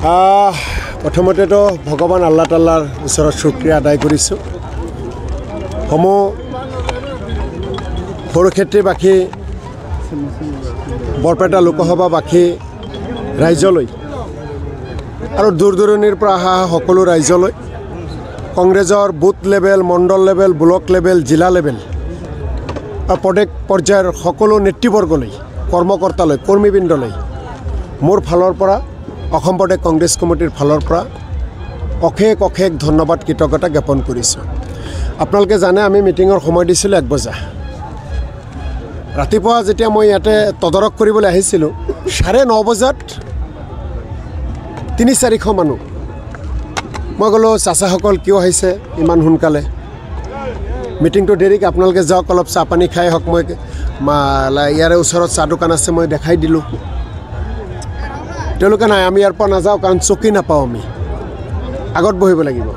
প্ৰথমতেতো ভগৱান আল্লাহ তাল্লাৰ ওচৰত শুক্ৰিয়া আদায় কৰিছোঁ। সৰুক্ষেত্ৰীবাসী বৰপেটা লোকসভাবাসী ৰাইজলৈ আৰু দূৰ দূৰণিৰ পৰা অহা সকলো ৰাইজলৈ কংগ্ৰেছৰ বুথ লেভেল, মণ্ডল লেভেল, ব্লক লেভেল, জিলা লেভেল আৰু প্ৰদেশ পৰ্যায়ৰ সকলো নেতৃবৰ্গলৈ, কৰ্মকৰ্তালৈ, কৰ্মীবৃন্দলৈ মোৰ ফালৰ পৰা অসম প্ৰদেশ কংগ্ৰেছ কমিটিৰ ফালৰ পৰা অশেষ অশেষ ধন্যবাদ, কৃতজ্ঞতা জ্ঞাপন কৰিছোঁ। আপোনালোকে জানে আমি মিটিঙৰ সময় দিছিলোঁ 1 বজা। ৰাতিপুৱা যেতিয়া মই ইয়াতে তদাৰক কৰিবলৈ আহিছিলোঁ 9:30 বজাত 3-4শ মানুহ। মই ক'লোঁ চাচাসকল কিয় আহিছে ইমান সোনকালে, মিটিংটো দেৰিকৈ আপোনালোকে যাওক, অলপ চাহ পানী খাই হওক। মই ইয়াৰে ওচৰত চাহ দোকান আছে, মই দেখাই দিলোঁ। তেওঁলোকে নাই, আমি ইয়াৰ পৰা নাযাওঁ কাৰণ চকী নাপাওঁ, আমি আগত বহিব লাগিব।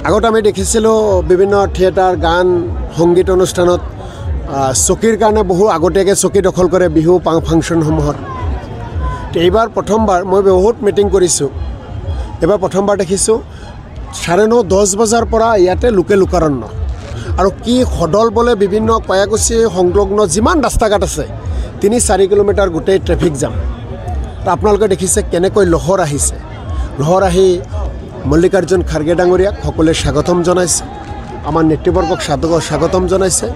আগত আমি দেখিছিলোঁ বিভিন্ন থিয়েটাৰ, গান, সংগীত অনুষ্ঠানত চকীৰ কাৰণে বহু আগতীয়াকৈ চকী দখল কৰে বিহু ফাংচনসমূহত। এইবাৰ প্ৰথমবাৰ মই বহুত মিটিং কৰিছোঁ, এইবাৰ প্ৰথমবাৰ দেখিছোঁ 9:30-10 বজাৰ পৰা ইয়াতে লোকাৰণ্য। আৰু কি সদল বলে বিভিন্ন কয়াকুছি সংলগ্ন যিমান ৰাস্তা ঘাট আছে 3-4 কিলোমিটাৰ গোটেই ট্ৰেফিক জাম। আপোনালোকে দেখিছে কেনেকৈ লহৰ আহিছে। লহৰ আহি মল্লিকাৰ্জুন খাৰ্গে ডাঙৰীয়াক সকলোৱে স্বাগতম জনাইছে, আমাৰ নেতৃবৰ্গক স্বাগতম জনাইছে।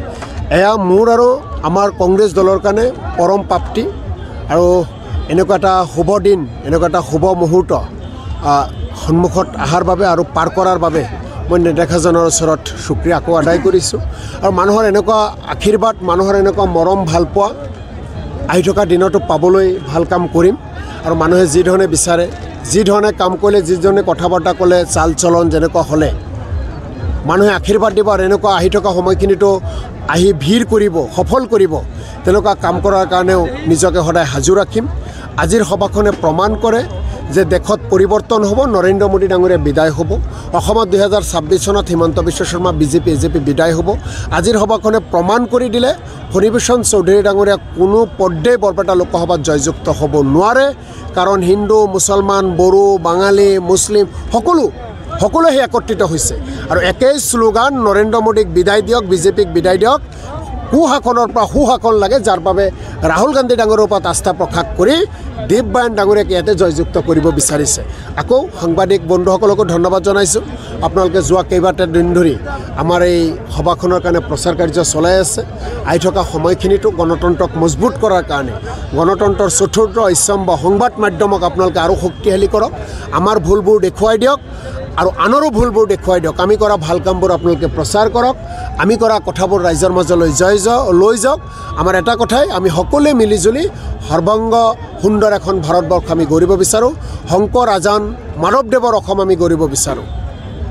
এয়া মোৰ আৰু আমাৰ কংগ্ৰেছ দলৰ কাৰণে পৰম প্ৰাপ্তি। আৰু এনেকুৱা এটা শুভ দিন, এনেকুৱা এটা শুভ মুহূৰ্ত সন্মুখত অহাৰ বাবে আৰু পাৰ কৰাৰ বাবে মই নেদেখাজনৰ ওচৰত শুক্ৰিয়া আকৌ আদায় কৰিছোঁ। আৰু মানুহৰ এনেকুৱা আশীৰ্বাদ, মানুহৰ এনেকুৱা মৰম ভালপোৱা আহি থকা দিনতো পাবলৈ ভাল কাম কৰিম। আৰু মানুহে যি ধৰণে বিচাৰে, যি ধৰণে কাম কৰিলে, যিধৰণে কথা বাৰ্তা ক'লে, চাল চলন যেনেকুৱা হ'লে মানুহে আশীৰ্বাদ দিব। আৰু এনেকুৱা আহি থকা সময়খিনিতো আহি ভিৰ কৰিব, সফল কৰিব, তেনেকুৱা কাম কৰাৰ কাৰণেও নিজকে সদায় সাজু ৰাখিম। আজিৰ সভাখনে প্ৰমাণ কৰে যে দেশত পৰিৱৰ্তন হ'ব, নৰেন্দ্ৰ মোদী ডাঙৰীয়া বিদায় হ'ব। অসমত 2026 চনত হিমন্ত বিশ্ব শৰ্মা বিজেপি এজেপি বিদায় হ'ব। আজিৰ সভাখনে প্ৰমাণ কৰি দিলে ফণীভূষণ চৌধুৰী ডাঙৰীয়া কোনো পৰ্যায় বৰপেটা লোকসভাত জয়যুক্ত হ'ব নোৱাৰে। কাৰণ হিন্দু, মুছলমান, বড়ো, বাঙালী, মুছলিম সকলোৱে একত্ৰিত হৈছে আৰু একেই শ্লোগান, নৰেন্দ্ৰ মোদীক বিদায় দিয়ক, বিজেপিক বিদায় দিয়ক। কুশাসনৰ পৰা সুশাসন লাগে, যাৰ বাবে ৰাহুল গান্ধী ডাঙৰীয়াৰ ওপৰত আস্থা প্ৰকাশ কৰি দেৱবায়ন ডাঙৰীয়াক ইয়াতে জয়যুক্ত কৰিব বিচাৰিছে। আকৌ সাংবাদিক বন্ধুসকলকো ধন্যবাদ জনাইছোঁ। আপোনালোকে যোৱা কেইবাটা দিন ধৰি আমাৰ এই সভাখনৰ কাৰণে প্ৰচাৰ কাৰ্য চলাই আছে। আহি থকা সময়খিনিতো গণতন্ত্ৰক মজবুত কৰাৰ কাৰণে গণতন্ত্ৰৰ চতুৰ্থ স্তম্ভ সংবাদ মাধ্যমক আপোনালোকে আৰু শক্তিশালী কৰক, আমাৰ ভুলবোৰ দেখুৱাই দিয়ক আৰু আনৰো ভুলবোৰ দেখুৱাই দিয়ক। আমি কৰা ভাল কামবোৰ আপোনালোকে প্ৰচাৰ কৰক, আমি কৰা কথাবোৰ ৰাইজৰ মাজলৈ লৈ যাওক। আমাৰ এটা কথাই, আমি সকলোৱে মিলিজুলি সৰ্বাংগ সুন্দৰ এখন ভাৰতবৰ্ষ আমি গঢ়িব বিচাৰোঁ। শংকৰ আজান মাধৱদেৱৰ অসম আমি গঢ়িব বিচাৰোঁ।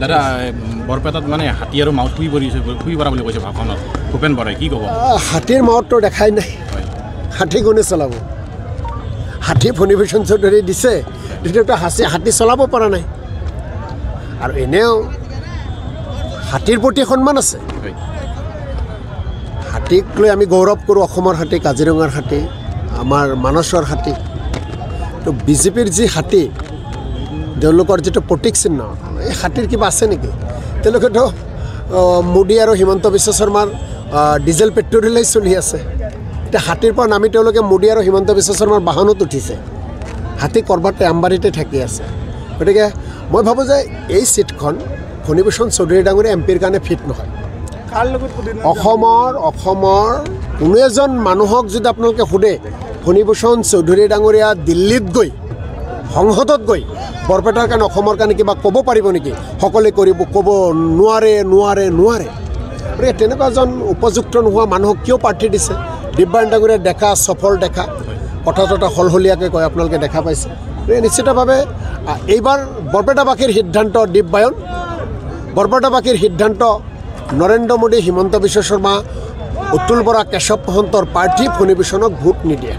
দাদা, বৰপেটাত মানে হাতী আৰু মাউত শুই পৰা বুলি কৈছে ভাষণত ভূপেন বৰাই, কি ক'ব? হাতীৰ মাউতটো দেখাই নাই, হাতী কোনে চলাব? হাতী ফণীভূষণ চৌধুৰী দিছে, দ্বিতীয়তে হাতী চলাব পৰা নাই। আৰু এনেও হাতীৰ প্ৰতি সন্মান আছে। হাতীক লৈ আমি গৌৰৱ কৰোঁ, অসমৰ হাতী, কাজিৰঙাৰ হাতী, আমাৰ মানসৰ হাতী। তো বিজেপিৰ যি হাতী, তেওঁলোকৰ যিটো প্ৰতীক চিহ্ন, এই হাতীৰ কিবা আছে নেকি? তেওঁলোকেতো মোদী আৰু হিমন্ত বিশ্ব শৰ্মাৰ ডিজেল পেট্ৰলেই চলি আছে। এতিয়া হাতীৰ পৰা নামি তেওঁলোকে মোদী আৰু হিমন্ত বিশ্ব শৰ্মাৰ বাহনত উঠিছে। হাতী ক'ৰবাতে আমবাৰীতে থাকি আছে। গতিকে মই ভাবোঁ যে এই ছিটখন ফণীভূষণ চৌধুৰী ডাঙৰীয়া এমপিৰ কাৰণে ফিট নহয়। অসমৰ কোনো এজন মানুহক যদি আপোনালোকে সোধে ফণীভূষণ চৌধুৰী ডাঙৰীয়া দিল্লীত গৈ, সংসদত গৈ বৰপেটাৰ কাৰণে, অসমৰ কাৰণে কিবা ক'ব পাৰিব নেকি? সকলোৱে ক'ব নোৱাৰে। গতিকে তেনেকুৱা এজন উপযুক্ত নোহোৱা মানুহক কিয় প্ৰাৰ্থী দিছে? দেৱবায়ন ডাঙৰীয়া ডেকা, সফল ডেকা, কথা সলসলীয়াকৈ কয়, আপোনালোকে দেখা পাইছে। নিশ্চিতভাৱে এইবাৰ বৰপেটাবাসীৰ সিদ্ধান্ত দেৱবায়ন, বৰপেটাবাসীৰ সিদ্ধান্ত নৰেন্দ্ৰ মোদী, হিমন্ত বিশ্ব শৰ্মা, অতুল বৰা, কেশৱ মহন্তৰ প্ৰাৰ্থী ফণীভূষণক ভোট নিদিয়ে।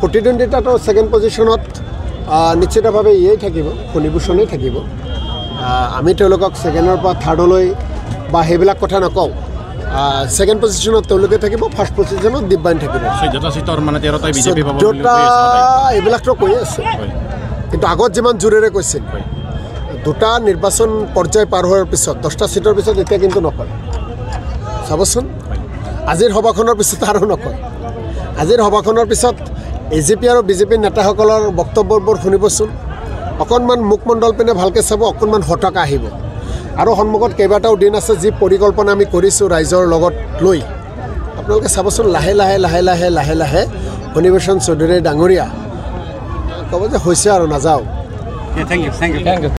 প্ৰতিদ্বন্দ্বিতাটো ছেকেণ্ড পজিশ্যনত নিশ্চিতভাৱে ইয়েই থাকিব, ফণীভূষণেই থাকিব। আমি তেওঁলোকক ছেকেণ্ডৰ পৰা থাৰ্ডলৈ বা সেইবিলাক কথা নকওঁ। ছেকেণ্ড পজিশ্যনত তেওঁলোকে থাকিব, ফাৰ্ষ্ট পজিশ্যনত দিব্যাইন থাকিব। 14টা চিটৰ মানে 13টাই বিজেপি পাব বুলি কৈ 14টা আছে। এইবিলাকতো কৈ আছে, হয় কিন্তু আগত যিমান জোৰেৰে কৈছিল, হয় দুটা নিৰ্বাচন পৰ্যায় পাৰ হোৱাৰ পিছত 10টা চিটৰ পিছত এতিয়া কিন্তু নকয়। চাবচোন আজিৰ সভাখনৰ পিছত আৰু নকয়। আজিৰ সভাখনৰ পিছত AJP আৰু BJP নেতাসকলৰ বক্তব্যবোৰ শুনিবচোন, অকণমান মুখমণ্ডল পিনে ভালকৈ চাব, অকণমান হতাশা আহিব। আৰু সন্মুখত কেইবাটাও দিন আছে, যি পৰিকল্পনা আমি কৰিছোঁ ৰাইজৰ লগত লৈ, আপোনালোকে চাবচোন লাহে লাহে লাহে লাহে লাহে লাহে অনিবেশন চৌধুৰী ডাঙৰীয়া ক'ব যে হৈছে আৰু নাযাওঁ। Thank U